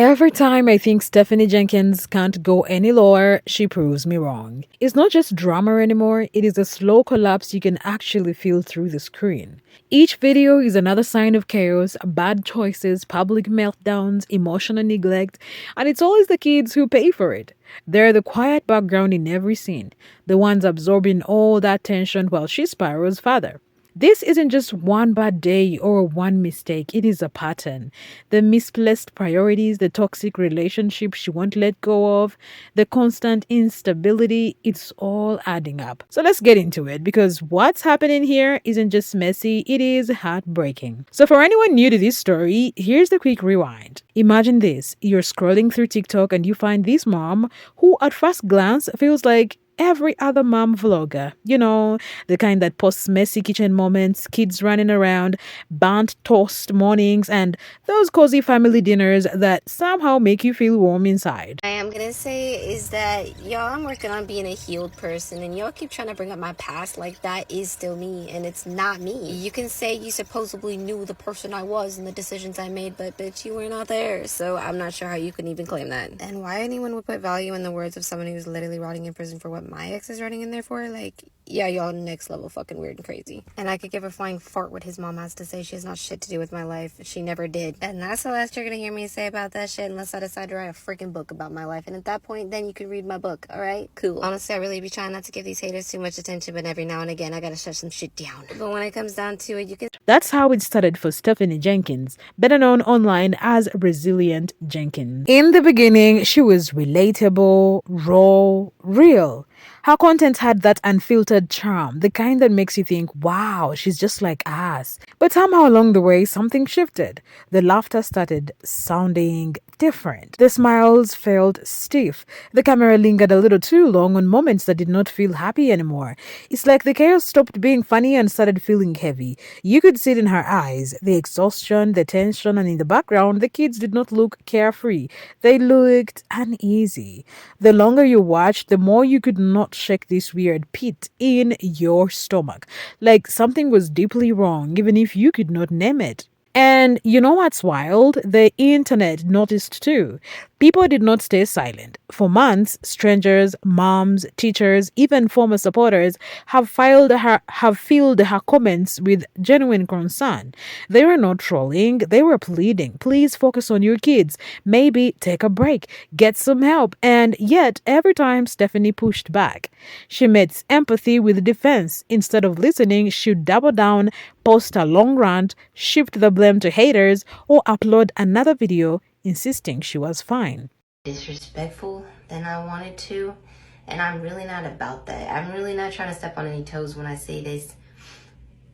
Every time I think Stephanie Jenkins can't go any lower, she proves me wrong. It's not just drama anymore, it is a slow collapse you can actually feel through the screen. Each video is another sign of chaos, bad choices, public meltdowns, emotional neglect, and it's always the kids who pay for it. They're the quiet background in every scene, the ones absorbing all that tension while she spirals further. This isn't just one bad day or one mistake, it is a pattern. The misplaced priorities, the toxic relationships she won't let go of, the constant instability, it's all adding up. So let's get into it because what's happening here isn't just messy, it is heartbreaking. So, for anyone new to this story, here's the quick rewind. Imagine this, you're scrolling through TikTok and you find this mom who, at first glance, feels like every other mom vlogger. The kind that posts messy kitchen moments, kids running around, burnt toast mornings, and those cozy family dinners that somehow make you feel warm inside. I am gonna say is that y'all, I'm working on being a healed person, and y'all keep trying to bring up my past like that is still me, and it's not me. You can say you supposedly knew the person I was and the decisions I made, but bitch, you were not there, so I'm not sure how you can even claim that. And why anyone would put value in the words of someone who's literally rotting in prison for what my ex is rotting in there for, like, yeah, y'all next level fucking weird and crazy. And I could give a flying fart what his mom has to say. She has not shit to do with my life. She never did. And that's the last you're gonna hear me say about that shit unless I decide to write a freaking book about my life. And at that point, then you can read my book, alright? Cool. Honestly, I really be trying not to give these haters too much attention, but every now and again, I gotta shut some shit down. But when it comes down to it, you can... That's how it started for Stephanie Jenkins, better known online as Resilient Jenkins. In the beginning, she was relatable, raw, real. Her content had that unfiltered charm, the kind that makes you think, wow, she's just like us. But somehow along the way, something shifted. The laughter started sounding different. The smiles felt stiff. The camera lingered a little too long on moments that did not feel happy anymore. It's like the chaos stopped being funny and started feeling heavy. You could see it in her eyes, the exhaustion, the tension, and in the background, the kids did not look carefree. They looked uneasy. The longer you watched, the more you could not shake this weird pit in your stomach. Like something was deeply wrong, even if you could not name it. And you know what's wild? The internet noticed too. People did not stay silent. For months, strangers, moms, teachers, even former supporters have filled her comments with genuine concern. They were not trolling, they were pleading. Please focus on your kids. Maybe take a break, get some help. And yet, every time Stephanie pushed back, she met empathy with defense. Instead of listening, she'd double down, post a long rant, shift the blame to haters, or upload another video insisting she was fine. Disrespectful than I wanted to, and I'm really not about that. I'm really not trying to step on any toes when I say this.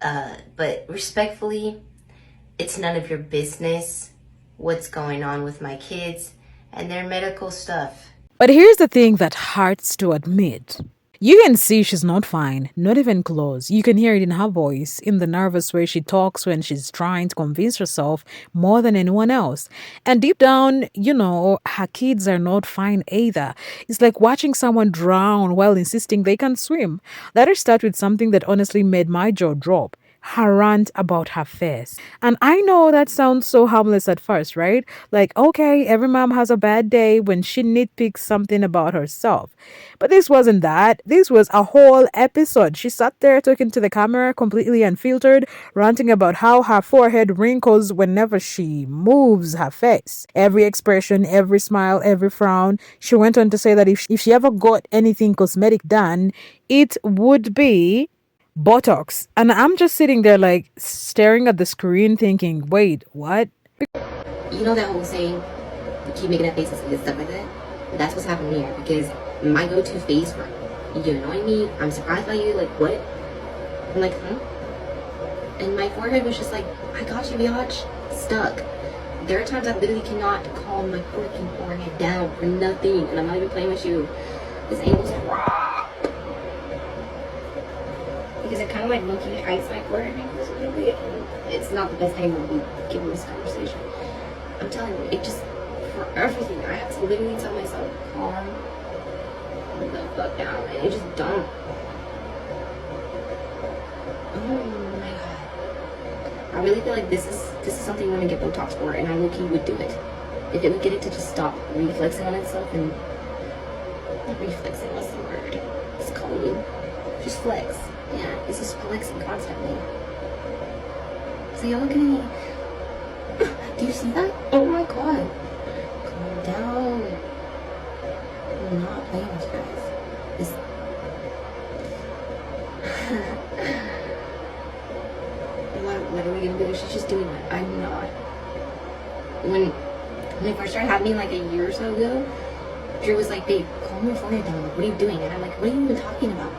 But respectfully, it's none of your business what's going on with my kids and their medical stuff. But here's the thing that hurts to admit. You can see she's not fine, not even close. You can hear it in her voice, in the nervous way she talks when she's trying to convince herself more than anyone else. And deep down, her kids are not fine either. It's like watching someone drown while insisting they can swim. Let her start with something that honestly made my jaw drop. Her rant about her face. And I know that sounds so harmless at first, right? Like, okay, every mom has a bad day when she nitpicks something about herself. But this wasn't that. This was a whole episode. She sat there talking to the camera, completely unfiltered, ranting about how her forehead wrinkles whenever she moves her face. Every expression, every smile, every frown. She went on to say that if she ever got anything cosmetic done, it would be Botox. And I'm just sitting there like staring at the screen thinking, wait, what? You know that whole saying, you keep making that face and stuff like that? That's what's happening here, because my go-to face for you annoying me, I'm surprised by you, like, what? I'm like, huh? And my forehead was just like, I got you, biatch. Stuck. There are times I literally cannot calm my freaking forehead down for nothing, and I'm not even playing with you. This angle's raw. Because it kind of like low-key heights my forehead angles a little bit. It's not the best angle to be given this conversation. I'm telling you, it just, for everything, I have to literally tell myself, calm the fuck down, and it just don't. Oh my god. I really feel like this is something women get Botox for, and I low-key would do it. If it would get it to just stop reflexing on itself and reflexing, what's the word? It's called just flex. Yeah, it's just flexing constantly. So y'all look at me. Do you see that? Oh my god. Calm down. I'm not playing with you guys. This what are we gonna do? She's just doing that. I'm not. When we first started having like a year or so ago, Drew was like, babe, calm your forehead down. Like, what are you doing? And I'm like, what are you even talking about?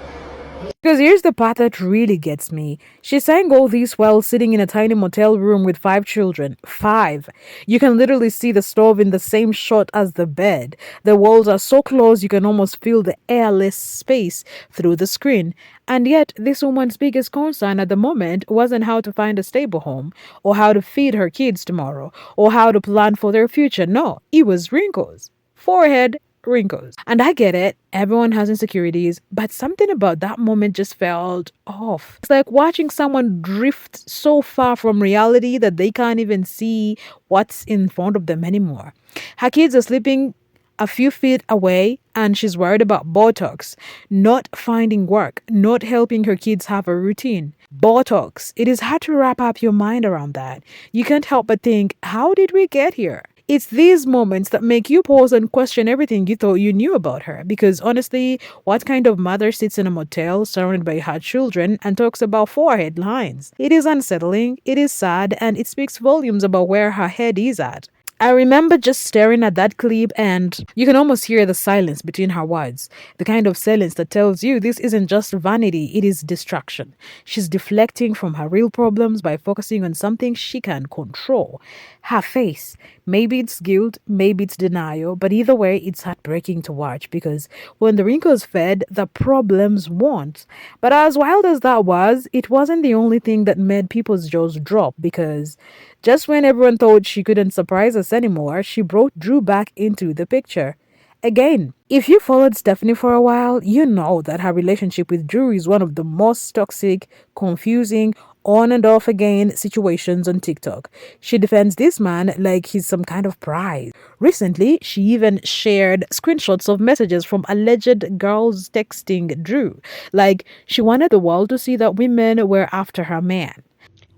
Because here's the part that really gets me. She sang all this while sitting in a tiny motel room with 5 children. 5. You can literally see the stove in the same shot as the bed. The walls are so close you can almost feel the airless space through the screen. And yet, this woman's biggest concern at the moment wasn't how to find a stable home, or how to feed her kids tomorrow, or how to plan for their future. No, it was wrinkles. Forehead wrinkles. And I get it, everyone has insecurities, but something about that moment just felt off. It's like watching someone drift so far from reality that they can't even see what's in front of them anymore. Her kids are sleeping a few feet away and she's worried about Botox, not finding work, not helping her kids have a routine. Botox, it is hard to wrap up your mind around that. You can't help but think, how did we get here? It's these moments that make you pause and question everything you thought you knew about her. Because honestly, what kind of mother sits in a motel surrounded by her children and talks about forehead lines? It is unsettling, it is sad, and it speaks volumes about where her head is at. I remember just staring at that clip and you can almost hear the silence between her words. The kind of silence that tells you this isn't just vanity, it is distraction. She's deflecting from her real problems by focusing on something she can control. Her face. Maybe it's guilt, maybe it's denial, but either way, it's heartbreaking to watch because when the wrinkles fed, the problems won't. But as wild as that was, it wasn't the only thing that made people's jaws drop because just when everyone thought she couldn't surprise us anymore, she brought Drew back into the picture. Again, if you followed Stephanie for a while, you know that her relationship with Drew is one of the most toxic, confusing, on and off again situations on TikTok. She defends this man like he's some kind of prize. Recently, she even shared screenshots of messages from alleged girls texting Drew, like she wanted the world to see that women were after her man.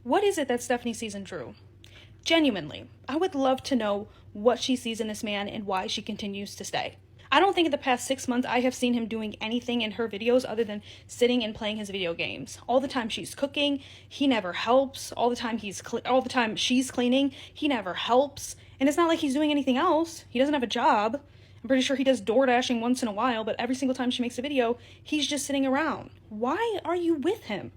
What is it that Stephanie sees in Drew? Genuinely, I would love to know what she sees in this man and why she continues to stay. I don't think in the past 6 months I have seen him doing anything in her videos other than sitting and playing his video games. All the time she's cooking, he never helps. All the time she's cleaning, he never helps. And it's not like he's doing anything else. He doesn't have a job. I'm pretty sure he does door dashing once in a while, but every single time she makes a video, he's just sitting around. Why are you with him?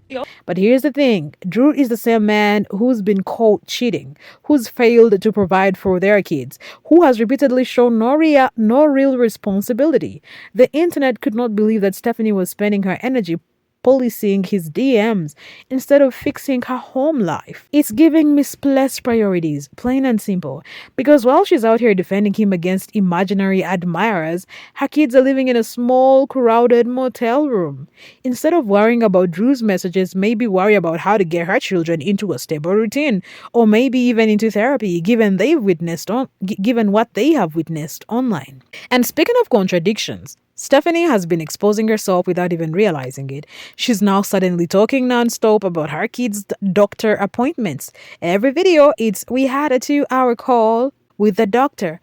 But here's the thing, Drew is the same man who's been caught cheating, who's failed to provide for their kids, who has repeatedly shown no real responsibility. The internet could not believe that Stephanie was spending her energy policing his DMs instead of fixing her home life. It's giving misplaced priorities, plain and simple. Because while she's out here defending him against imaginary admirers, her kids are living in a small, crowded motel room. Instead of worrying about Drew's messages, maybe worry about how to get her children into a stable routine, or maybe even into therapy, given what they have witnessed online. And speaking of contradictions, Stephanie has been exposing herself without even realizing it. She's now suddenly talking nonstop about her kids' doctor appointments. Every video, we had a 2-hour call with the doctor.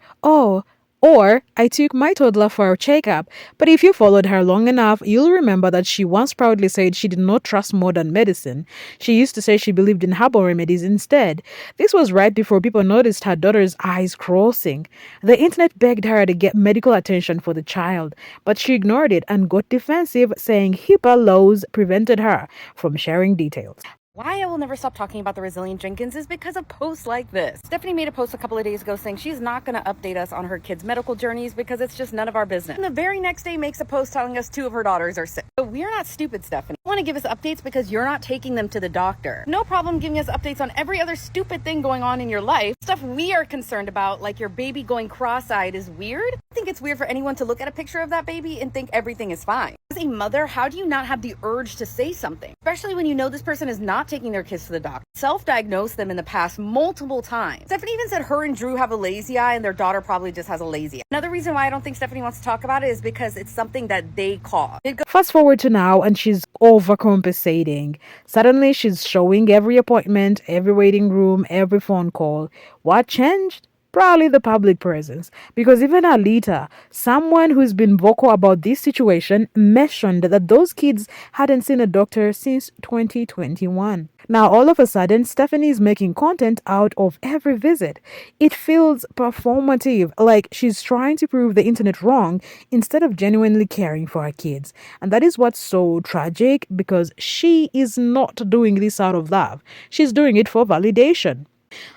Or I took my toddler for a checkup. But if you followed her long enough, you'll remember that she once proudly said she did not trust modern medicine. She used to say she believed in herbal remedies instead. This was right before people noticed her daughter's eyes crossing. The internet begged her to get medical attention for the child, but she ignored it and got defensive, saying HIPAA laws prevented her from sharing details. Why I will never stop talking about the Resilient Jenkins is because of posts like this. Stephanie made a post a couple of days ago saying she's not going to update us on her kids' medical journeys because it's just none of our business. And the very next day makes a post telling us 2 of her daughters are sick. But we're not stupid, Stephanie. want to give us updates because you're not taking them to the doctor. No problem giving us updates on every other stupid thing going on in your life. Stuff we are concerned about, like your baby going cross-eyed, is weird. I think it's weird for anyone to look at a picture of that baby and think everything is fine. As a mother, how do you not have the urge to say something? Especially when you know this person is not taking their kids to the doctor. Self-diagnosed them in the past multiple times. Stephanie even said her and Drew have a lazy eye and their daughter probably just has a lazy eye. Another reason why I don't think Stephanie wants to talk about it is because it's something that they caused. Fast forward to now, and she's overcompensating. Suddenly, she's showing every appointment, every waiting room, every phone call. What changed? Probably the public presence. Because even Alita, someone who's been vocal about this situation, mentioned that those kids hadn't seen a doctor since 2021. Now, all of a sudden, Stephanie is making content out of every visit. It feels performative, like she's trying to prove the internet wrong instead of genuinely caring for her kids. And that is what's so tragic, because she is not doing this out of love. She's doing it for validation.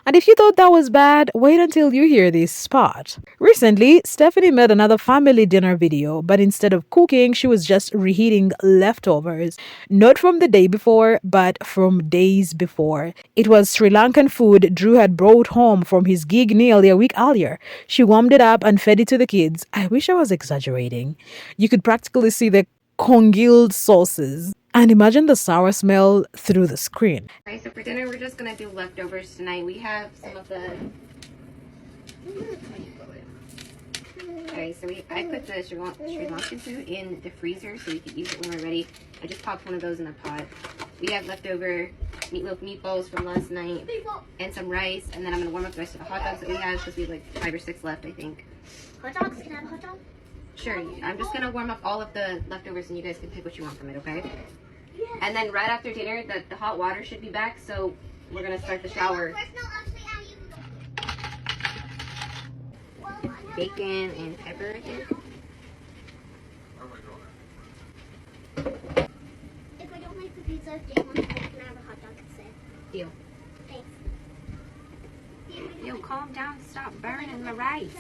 And if you thought that was bad, wait until you hear this part. Recently, Stephanie made another family dinner video, but instead of cooking, she was just reheating leftovers. Not from the day before, but from days before. It was Sri Lankan food Drew had brought home from his gig nearly a week earlier. She warmed it up and fed it to the kids. I wish I was exaggerating. You could practically see the congealed sauces. And imagine the sour smell through the screen. Alright, so for dinner, we're just gonna do leftovers tonight. We have some of the... Alright, so I put the Sri Lankan food in the freezer so we can use it when we're ready. I just popped one of those in a pot. We have leftover meatballs from last night and some rice, and then I'm gonna warm up the rest of the hot dogs that we have because we have like 5 or 6 left, I think. Hot dogs? Can I have a hot dog? Sure, I'm just gonna warm up all of the leftovers and you guys can pick what you want from it, okay? And then right after dinner, the hot water should be back, so we're gonna start the shower. Bacon and pepper, I think. If I don't like the pizza, can I have a hot dog instead? Deal. Thanks. Yo, calm down, stop burning the rice.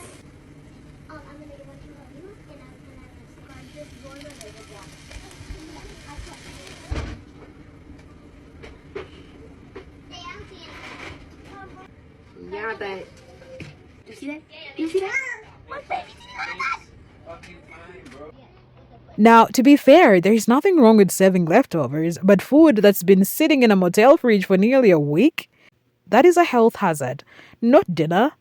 I'm gonna give one to you, and I'm gonna subscribe this board over the block. Yeah, but... Do you see that? Do you see that? What baby? Now, to be fair, there's nothing wrong with serving leftovers, but food that's been sitting in a motel fridge for nearly a week? That is a health hazard, not dinner.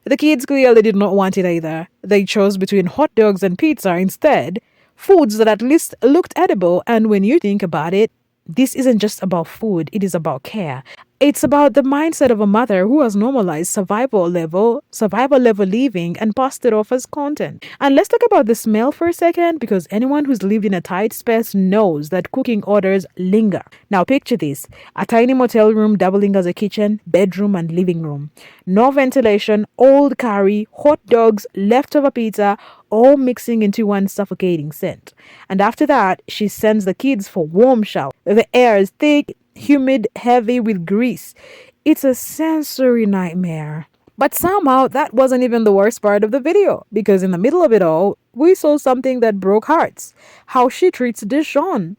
The kids clearly did not want it either. They chose between hot dogs and pizza instead, foods that at least looked edible, and when you think about it, this isn't just about food, it is about care. It's about the mindset of a mother who has normalized survival level living and passed it off as content. And let's talk about the smell for a second, because anyone who's lived in a tight space knows that cooking orders linger. Now picture this, a tiny motel room doubling as a kitchen, bedroom and living room. No ventilation, old curry, hot dogs, leftover pizza, all mixing into one suffocating scent. And after that, she sends the kids for warm shower. The air is thick, humid, heavy with grease. It's a sensory nightmare. But somehow that wasn't even the worst part of the video, because in the middle of it all, we saw something that broke hearts. How she treats Dishon.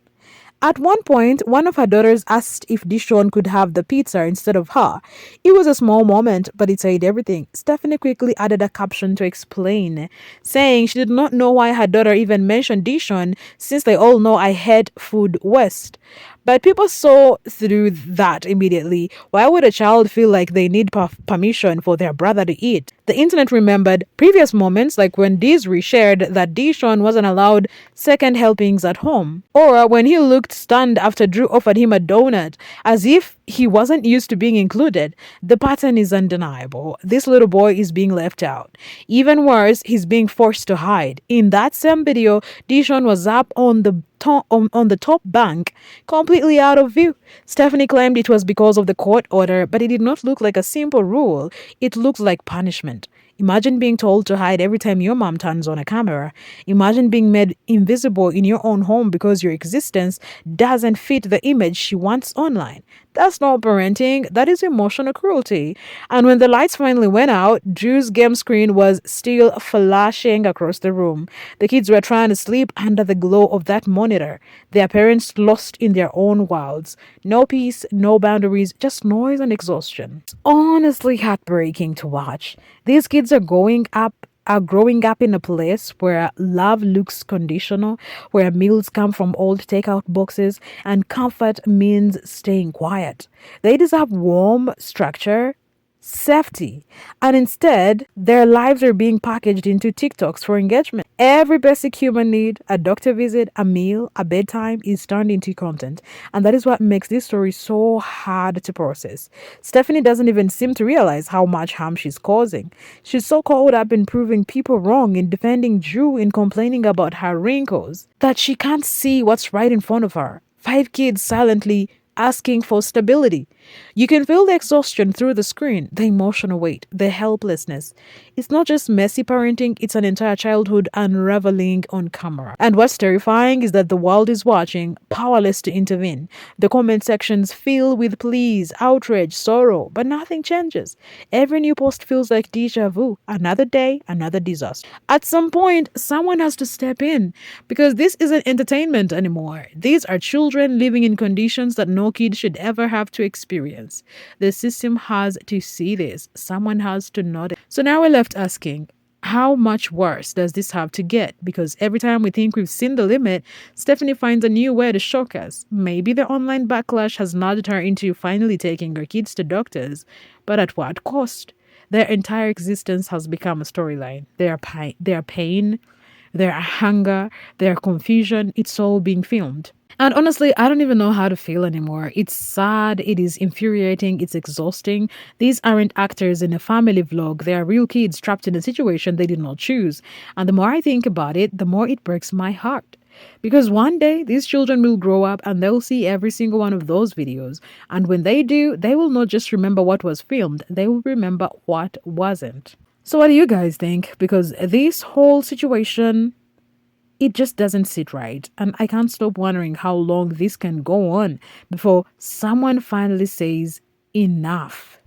At one point, one of her daughters asked if Dishon could have the pizza instead of her. It was a small moment, but it said everything. Stephanie quickly added a caption to explain, saying she did not know why her daughter even mentioned Dishon, since they all know I head food west. But people saw through that immediately. Why would a child feel like they need permission for their brother to eat? The internet remembered previous moments, like when Desiree shared that Dishon wasn't allowed second helpings at home, or when he looked stunned after Drew offered him a donut, as if he wasn't used to being included. The pattern is undeniable. This little boy is being left out. Even worse, he's being forced to hide. In that same video, Dishon was up on the top bank, completely out of view. Stephanie claimed it was because of the court order, but it did not look like a simple rule. It looked like punishment. Imagine being told to hide every time your mom turns on a camera. Imagine being made invisible in your own home because your existence doesn't fit the image she wants online. That's not parenting, that is emotional cruelty. And when the lights finally went out, Drew's game screen was still flashing across the room. The kids were trying to sleep under the glow of that monitor, their parents lost in their own worlds. No peace, no boundaries, just noise and exhaustion. It's honestly heartbreaking to watch. These kids are growing up in a place where love looks conditional, where meals come from old takeout boxes, and comfort means staying quiet. They deserve warm structure, safety, and instead, their lives are being packaged into TikToks for engagement. Every basic human need, a doctor visit, a meal, a bedtime, is turned into content. And that is what makes this story so hard to process. Stephanie doesn't even seem to realize how much harm she's causing. She's so caught up in proving people wrong, in defending Drew, in complaining about her wrinkles, that she can't see what's right in front of her. 5 kids silently asking for stability. You can feel the exhaustion through the screen, the emotional weight, the helplessness. It's not just messy parenting, it's an entire childhood unraveling on camera. And what's terrifying is that the world is watching, powerless to intervene. The comment sections fill with pleas, outrage, sorrow, but nothing changes. Every new post feels like deja vu. Another day, another disaster. At some point, someone has to step in because this isn't entertainment anymore. These are children living in conditions that no kid should ever have to experience. The system has to see this. Someone has to notice. So now we're left asking, how much worse does this have to get? Because every time we think we've seen the limit, Stephanie finds a new way to shock us. Maybe the online backlash has nudged her into finally taking her kids to doctors, but at what cost? Their entire existence has become a storyline. Their pain, their hunger, their confusion, it's all being filmed. And honestly, I don't even know how to feel anymore. It's sad, it is infuriating, it's exhausting. These aren't actors in a family vlog. They are real kids trapped in a situation they did not choose. And the more I think about it, the more it breaks my heart. Because one day, these children will grow up and they'll see every single one of those videos. And when they do, they will not just remember what was filmed, they will remember what wasn't. So what do you guys think? Because this whole situation, it just doesn't sit right. And I can't stop wondering how long this can go on before someone finally says enough.